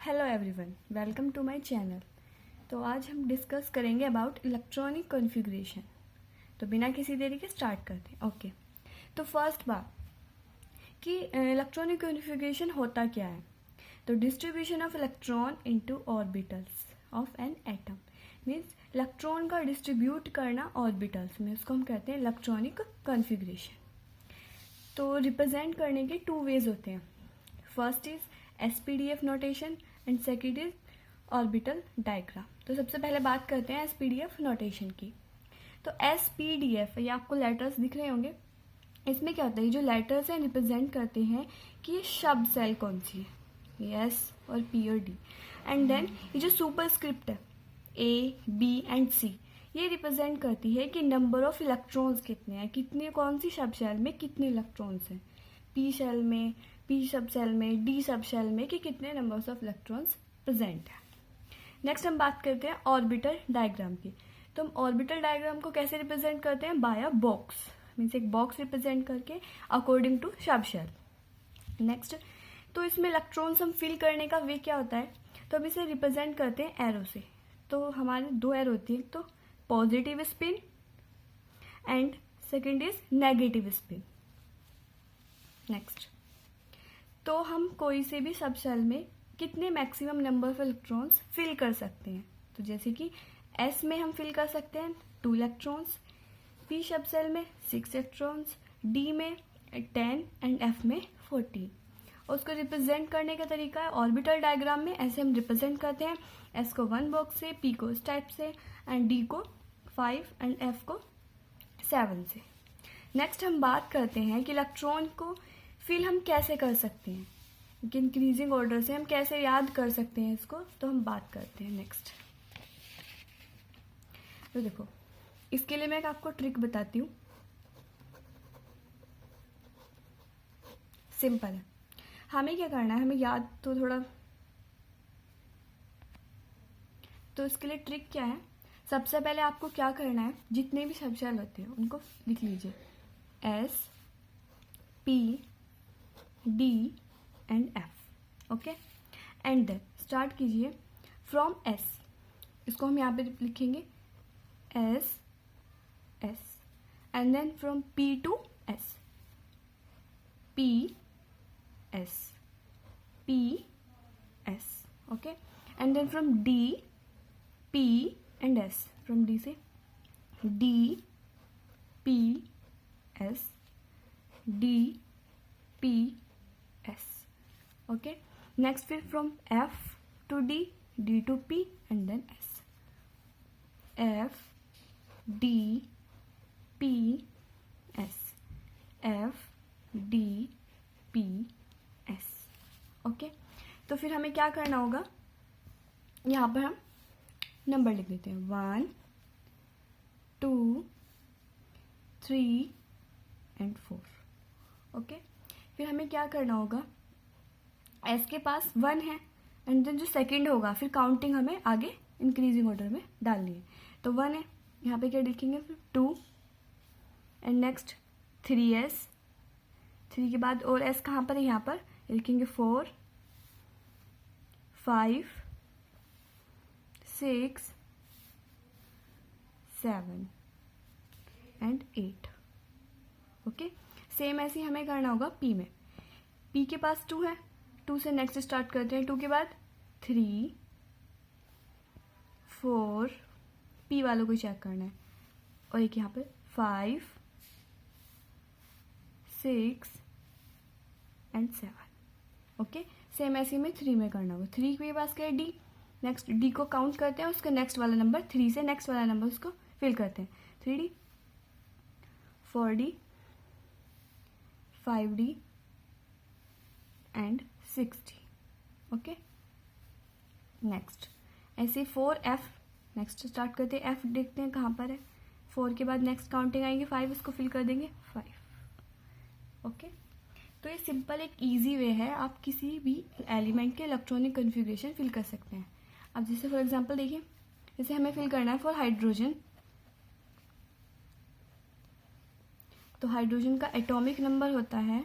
Hello everyone, welcome to my channel. तो आज हम डिस्कस करेंगे अबाउट इलेक्ट्रॉनिक कॉन्फ़िगरेशन। तो बिना किसी देरी के स्टार्ट करते हैं। ओके, तो फर्स्ट बात कि इलेक्ट्रॉनिक कॉन्फ़िगरेशन होता क्या है। तो distribution of electron into orbitals of an atom means electron का डिस्ट्रीब्यूट करना ऑर्बिटल्स में, उसको हम कहते हैं इलेक्ट्रॉनिक कॉन्फ़िगरेशन। तो रिप्रेजेंट करने के टू वेज होते हैं। First is SPDF notation and second is orbital diagram. तो सबसे पहले बात करते हैं SPDF नोटेशन की। तो SPDF, ये आपको लेटर्स दिख रहे होंगे। इसमें क्या होता है, जो लेटर्स हैं रिप्रेजेंट करते हैं कि ये शब्द सेल कौन सी है, S और P और D। एंड देन ये जो सुपरस्क्रिप्ट है A, B एंड C, ये रिप्रेजेंट करती है कि नंबर ऑफ इलेक्ट्रॉन्स कितने हैं, कितने कौन सी सब शेल में कितने इलेक्ट्रॉन्स हैं, P शेल में, P सब शेल में, D सब शेल में, कि कितने नंबर्स ऑफ इलेक्ट्रॉन्स प्रेजेंट है। नेक्स्ट हम बात करते हैं ऑर्बिटल डायग्राम की। तो हम ऑर्बिटल डायग्राम को कैसे रिप्रेजेंट करते हैं, बाय अ बॉक्स, मीन्स एक बॉक्स रिप्रेजेंट करके according to subshell. Next, तो इसमें इलेक्ट्रॉन्स हम फिल करने का वे क्या होता है, तो हम इसे रिप्रेजेंट करते हैं एरो से। तो हमारे दो एरो होती है, तो positive spin and second is negative spin. Next, तो हम कोई से भी सब शेल में कितने maximum number of electrons fill कर सकते हैं। तो जैसे कि S में हम फिल कर सकते हैं 2 इलेक्ट्रॉन्स, P सब शेल में 6 इलेक्ट्रॉन्स, D में 10 एंड F में 14। उसको रिप्रेजेंट करने का तरीका है ऑर्बिटल डायग्राम में ऐसे हम रिप्रेजेंट करते हैं। S को 1 बॉक्स से, P को इस टाइप से एंड D को 5 एंड F को 7 से। नेक्स्ट हम बात करते हैं कि इलेक्ट्रॉन को फिल हम कैसे कर सकते हैं, कि इंक्रीजिंग ऑर्डर से हम कैसे याद कर सकते हैं इसको, तो हम बात करते हैं नेक्स्ट। तो देखो, इसके लिए मैं आपको ट्रिक बताती हूँ, सिंपल है। हमें क्या करना है, हमें याद तो थोड़ा, तो इसके लिए ट्रिक क्या है, सबसे पहले आपको क्या करना है, जितने भी सब शेल होते हैं उनको लिख लीजिए, S, P, D and F। Okay, and then start कीजिए फ्रॉम S। इसको हम यहाँ पे लिखेंगे S and then from P to S, P S, P S। Okay, and then from D, P and S, from D से D, P S, D, P S। Okay, next फिर from F to D, D to P and then S, F D P S, F D P S। Okay, तो फिर हमें क्या करना होगा, यहाँ पर हम नंबर लिख देते हैं 1 2 3 एंड 4। ओके, फिर हमें क्या करना होगा, S के पास 1 है एंड देन जो सेकंड होगा फिर काउंटिंग हमें आगे इंक्रीजिंग ऑर्डर में डालनी है। तो 1 है, यहाँ पे क्या लिखेंगे, फिर 2 एंड नेक्स्ट 3S, 3 के बाद और S कहाँ पर है, यहाँ पर लिखेंगे 4 5 6 7 एंड 8। ओके, सेम ऐसे ही हमें करना होगा P में। P के पास 2 है, 2 से नेक्स्ट स्टार्ट करते हैं, 2 के बाद 3 4, P वालों को चेक करना है, और एक यहाँ पे 5 6 एंड 7। ओके, सेम ऐसे में 3 में करना होगा। 3 के पास क्या है, D, नेक्स्ट D को काउंट करते हैं, उसका नेक्स्ट वाला नंबर 3 से नेक्स्ट वाला नंबर उसको फिल करते हैं, 3D 4D 5D and 6D। Okay, next ऐसे 4F, नेक्स्ट स्टार्ट करते हैं, F देखते हैं कहाँ पर है, 4 के बाद नेक्स्ट काउंटिंग आएंगे 5, इसको फिल कर देंगे 5। ओके, तो ये सिंपल एक इजी वे है, आप किसी भी एलिमेंट के इलेक्ट्रॉनिक कॉन्फ़िगरेशन फिल कर सकते हैं। अब जैसे फॉर एग्जांपल देखिए, जैसे हमें फिल करना है फॉर हाइड्रोजन, तो हाइड्रोजन का एटॉमिक नंबर होता है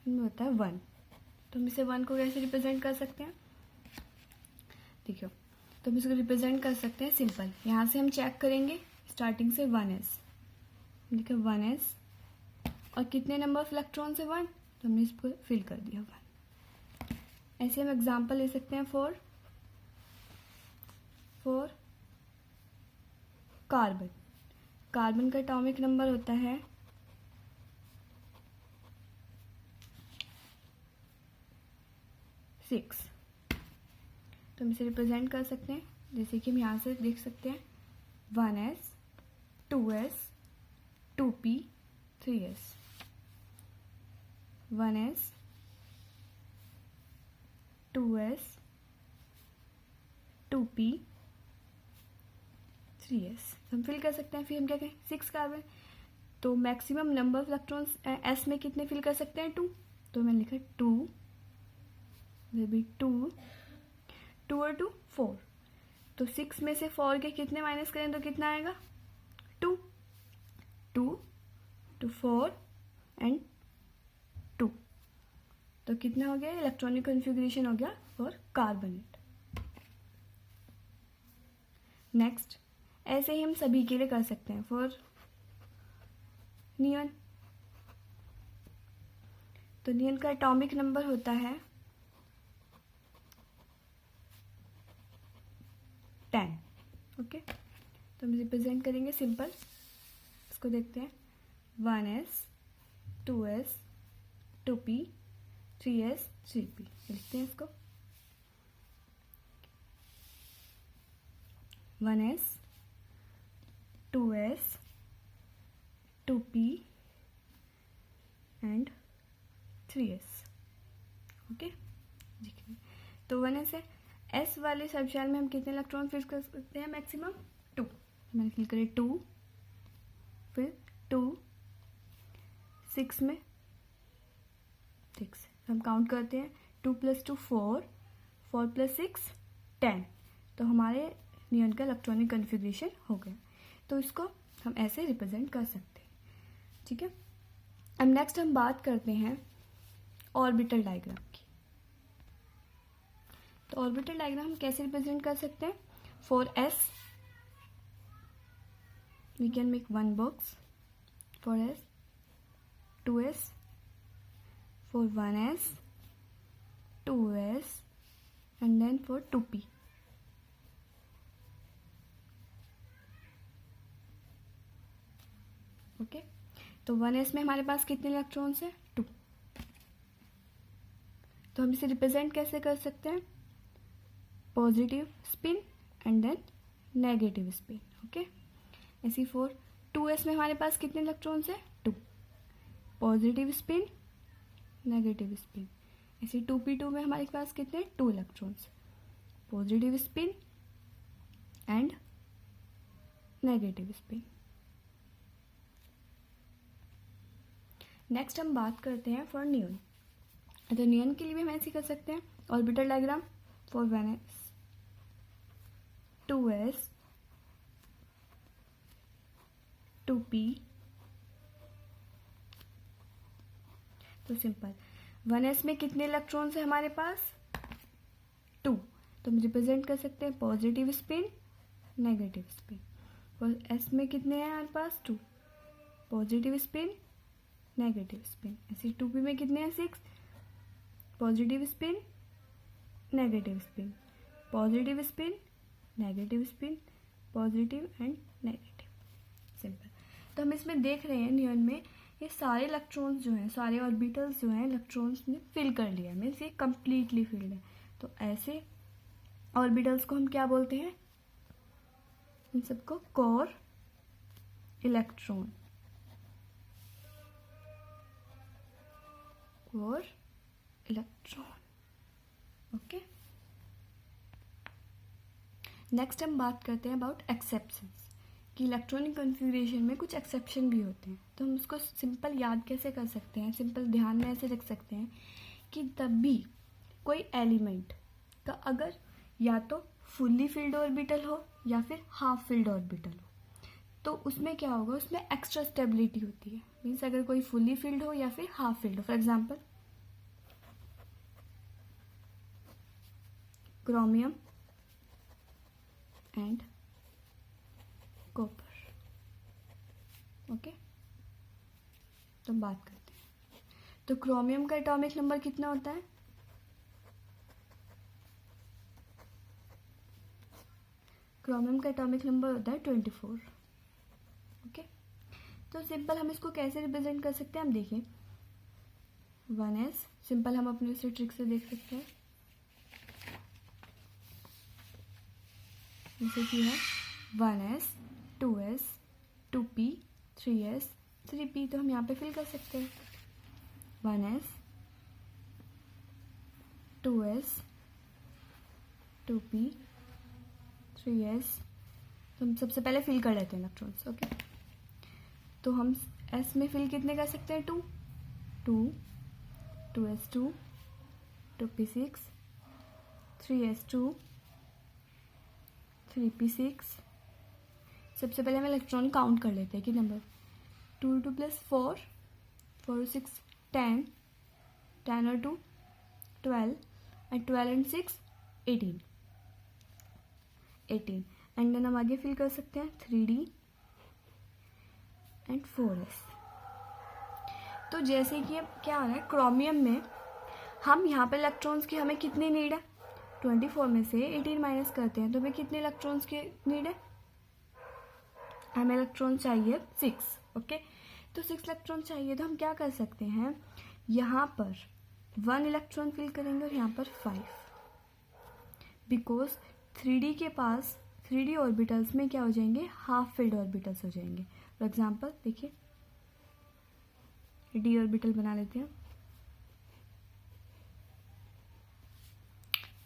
इनमें होता है 1। तो हम इसे 1 को कैसे रिप्रेजेंट कर सकते हैं? देखियो, तो हम इसको रिप्रेजेंट कर सकते हैं सिंपल। यहाँ से हम चेक करेंगे स्टार्टिंग से 1s, देखिए 1s, और कितने नंबर ऑफ इलेक्ट्रॉन से 1, तो हमने इसको फिल कर दिया 1। ऐसे हम एग्जांपल ले सकते हैं फॉर कार्बन। कार्बन का एटॉमिक नंबर होता है 6। तो हम इसे रिप्रेजेंट कर सकते हैं, जैसे कि हम यहाँ से देख सकते हैं 1s, 2s, 2p, 3s, 1s, 2s, 2p, 3s। हम फिल कर सकते हैं। फिर हम क्या कहें, 6 कार्बन, तो maximum number of electrons s में कितने फिल कर सकते हैं? 2। तो मैंने लिखा 2, विल बी 2, 2 और 2 4। तो 6 में से 4 के कितने माइनस करें तो कितना आएगा? 2, 2 to 4 एंड 2। तो कितना हो गया? इलेक्ट्रॉनिक कॉन्फ़िगरेशन हो गया फॉर कार्बोनेट। नेक्स्ट, ऐसे ही हम सभी के लिए कर सकते हैं फॉर नियॉन। तो नियॉन का एटॉमिक नंबर होता है 10। ओके, तो हम रिप्रेजेंट करेंगे सिंपल। इसको देखते हैं 1s, 2s, 2p, 3s, 3p। लिखते हैं इसको 1s, 2s, 2p and 3s। Okay, तो 1s है। s वाले सब शेल में हम कितने इलेक्ट्रॉन फिल कर सकते हैं? मैक्सिमम 2। मैंने फिल करे 2, फिर 2, 6 में 6। हम काउंट करते हैं 2 + 2 4, 4 + 6 10। तो हमारे नियॉन का इलेक्ट्रॉनिक कॉन्फ़िगरेशन हो गया। तो इसको हम ऐसे रिप्रेजेंट कर सकते हैं। ठीक है, अब नेक्स्ट हम बात करते हैं ऑर्बिटल डायग्राम की। तो ऑर्बिटल डायग्राम हम कैसे रिप्रेजेंट कर सकते हैं? For s we can make one box for s, 2s, for 1s, 2s and then for 2p। Okay, तो 1s में हमारे पास कितने इलेक्ट्रॉन्स हैं? 2। तो हम इसे रिप्रेजेंट कैसे कर सकते हैं? Positive spin and then negative spin. Okay, ऐसी फॉर 2s में हमारे पास कितने इलेक्ट्रॉन्स हैं? 2। Positive spin, negative spin. ऐसे 2p2 में हमारे पास कितने? 2 electrons, positive spin and negative spin. Next हम बात करते हैं फॉर नियॉन। तो नियॉन के लिए भी हम ऐसे कर सकते हैं orbital diagram for 1s, 2s, 2p। तो सिंपल 1s में कितने इलेक्ट्रॉन्स है हमारे पास? 2। तो हम रिप्रेजेंट कर सकते हैं पॉजिटिव स्पिन, नेगेटिव स्पिन। और s में कितने हैं हमारे पास? 2। Positive spin, negative spin. ऐसे 2p में कितने हैं? 6। Positive spin, negative spin, positive spin, negative spin, positive and negative. Simple. तो हम इसमें देख रहे हैं नियॉन में ये सारे इलेक्ट्रॉन्स जो हैं, सारे ऑर्बिटल्स जो हैं इलेक्ट्रॉन्स ने फिल कर लिया है, मीन्स ये कम्प्लीटली फिल्ड है। तो ऐसे ऑर्बिटल्स को हम क्या बोलते हैं? इन सबको core electron, core electron. Okay, next हम बात करते हैं अबाउट एक्सेप्शंस, कि इलेक्ट्रॉनिक कॉन्फ़िगरेशन में कुछ एक्सेप्शन भी होते हैं। तो हम उसको सिंपल याद कैसे कर सकते हैं? सिंपल ध्यान में ऐसे रख सकते हैं कि तब भी कोई एलिमेंट का अगर या तो फुल्ली फिल्ड ऑर्बिटल हो या फिर हाफ फिल्ड ऑर्बिटल हो, तो उसमें क्या होगा? उसमें एक्स्ट्रा स्टेबिलिटी होती है। मीन्स अगर कोई फुल्ली फिल्ड हो या फिर हाफ फिल्ड हो। For example chromium and copper. Okay, तो बात करते हैं। तो क्रोमियम का एटॉमिक नंबर कितना होता है? क्रोमियम का एटॉमिक नंबर होता है 24। ओके, तो सिंपल हम इसको कैसे रिप्रेजेंट कर सकते हैं, हम देखें 1s सिंपल हम अपने से ट्रिक से देख सकते हैं। जैसे कि है 1s 2s 2p 3s 3p, तो हम यहाँ पे फिल कर सकते हैं 1s 2s 2p 3s। तो हम सबसे पहले फिल कर लेते हैं इलेक्ट्रॉन्स। ओके, तो हम s में फिल कितने कर सकते हैं? 2 2s2 2p6 3s2 3p6। सबसे पहले हम इलेक्ट्रॉन काउंट कर लेते हैं कि नंबर 2 2 + 4 4 6 10 10 और 2 12 and 12 and 6 18 एंड देन हम आगे फिल कर सकते हैं 3d एंड 4s। तो जैसे कि अब क्या हो रहा है, क्रोमियम में हम यहाँ पे इलेक्ट्रॉन्स की हमें कितनी नीड है? 24 में से 18 माइनस करते हैं तो हमें कितने इलेक्ट्रॉन्स की नीड है? हमें इलेक्ट्रॉन चाहिए 6। ओके, तो 6 इलेक्ट्रॉन चाहिए, तो हम क्या कर सकते हैं, यहाँ पर 1 इलेक्ट्रॉन फिल करेंगे और यहाँ पर 5, बिकॉज 3d के पास 3d ऑर्बिटल्स में क्या हो जाएंगे? हाफ फिल्ड ऑर्बिटल्स हो जाएंगे। फॉर एग्जांपल देखिए d ऑर्बिटल बना लेते हैं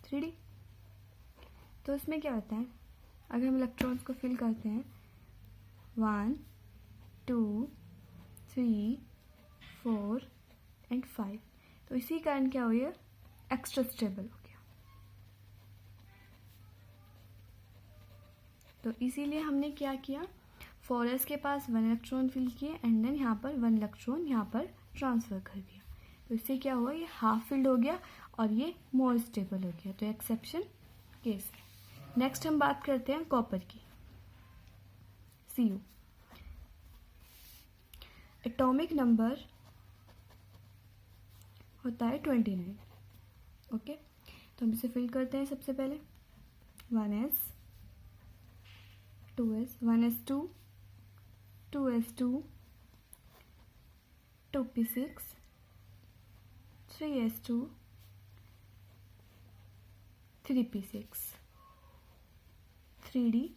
3d। तो इसमें क्या होता है, अगर हम इलेक्ट्रॉन्स को फिल करते हैं 1 2 3 4 एंड 5, तो इसी कारण क्या हो गया, एक्स्ट्रा स्टेबल हो गया। तो इसीलिए हमने क्या किया, 4s के पास 1 इलेक्ट्रॉन फिल किए एंड देन यहाँ पर 1 इलेक्ट्रॉन यहाँ पर ट्रांसफर कर दिया। तो इससे क्या हुआ, ये हाफ फिल्ड हो गया और ये मोर स्टेबल हो गया। तो एक्सेप्शन केस है। नेक्स्ट हम बात करते हैं कॉपर की। Cu एटॉमिक नंबर होता है 29। ओके, तो हम इसे फिल करते हैं सबसे पहले 1s 2s 1s2 2s2 2p6 3s2 3p6 3d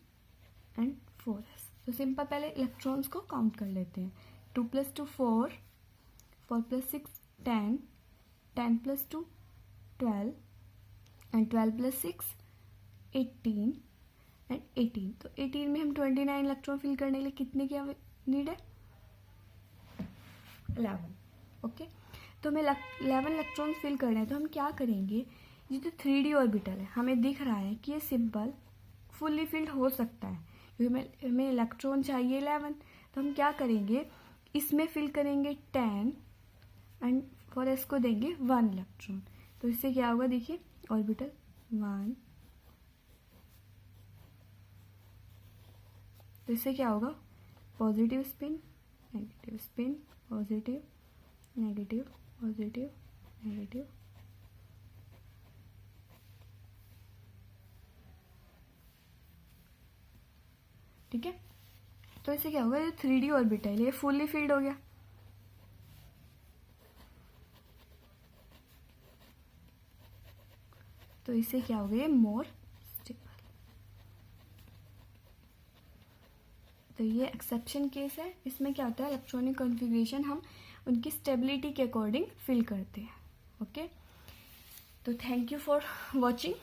and 4s। तो सिंपल पहले इलेक्ट्रॉन्स को काउंट कर लेते हैं। 2 + 2 4 4 + 6 10 10 + 2 12 एंड 12 + 6 18 एंड 18। तो 18 में हम 29 इलेक्ट्रॉन फिल करने के लिए कितने की नीड है? 11। ओके, तो हमें 11 इलेक्ट्रॉन फिल करना है, तो हम क्या करेंगे, ये जो 3d ऑर्बिटल है हमें दिख रहा है कि ये सिंपल फुल्ली फिल्ड हो सकता है, क्योंकि हमें इलेक्ट्रॉन चाहिए 11। तो हम क्या करेंगे, इसमें फिल करेंगे 10 एंड फॉर एस को देंगे 1 इलेक्ट्रॉन। तो इससे क्या होगा, देखिए ऑर्बिटल 1, तो इससे क्या होगा, positive spin negative spin positive negative positive negative. ठीक है, तो इससे क्या होगा, ये 3d ऑर्बिटल ये फुल्ली फिल्ड हो गया। तो इससे क्या हो गया, मोर स्टेबल। तो ये एक्सेप्शन केस है। इसमें क्या होता है, इलेक्ट्रॉनिक कॉन्फ़िगरेशन हम उनकी स्टेबिलिटी के अकॉर्डिंग फिल करते हैं। ओके, तो थैंक यू फॉर वॉचिंग।